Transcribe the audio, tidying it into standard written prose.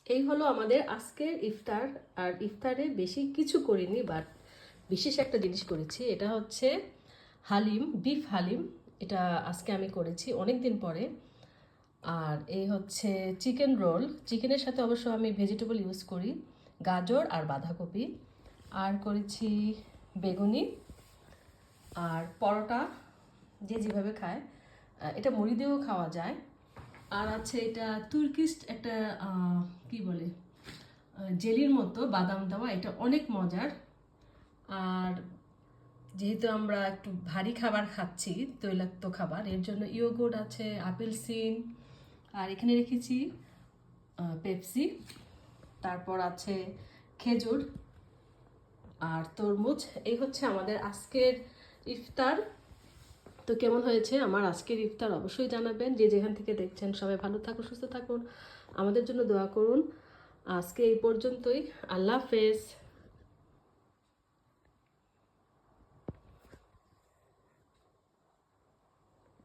এই হলো আমাদের আজকের ইফতার। আর ইফতারে বেশি কিছু করিনি, বাট বিশেষ একটা জিনিস করেছি। এটা হচ্ছে হালিম, বিফ হালিম। এটা আজকে আমি করেছি অনেক দিন পরে। আর এই হচ্ছে চিকেন রোল। চিকেনের সাথে অবশ্য আমি ভেজিটেবল ইউজ করি, গাজর আর বাঁধাকপি। আর করেছি বেগুনি আর পরোটা, যে যেভাবে খায়। এটা মুড়ি দিয়েও খাওয়া যায়। আর আছে এটা তুর্কিশ একটা কি বলে, জেলির মতো বাদাম দেওয়া, এটা অনেক মজার। আর যেহেতু আমরা একটু ভারী খাবার খাচ্ছি, তৈলাক্ত খাবার, এর জন্য ইয়োগurt আছে, আপেল সিন, আর এখানে রেখেছি পেপসি, তারপর আছে খেজুর আর তরমুজ। এই হচ্ছে আমাদের আজকের ইফতার। তো কেমন হয়েছে আমার আজকের ইফতার অবশ্যই জানাবেন। যে যেখান থেকে দেখছেন সবাই ভালো থাকুন, সুস্থ থাকুন, আমাদের জন্য দোয়া করুন। আজকে এই পর্যন্তই। আল্লাহ হাফেজ।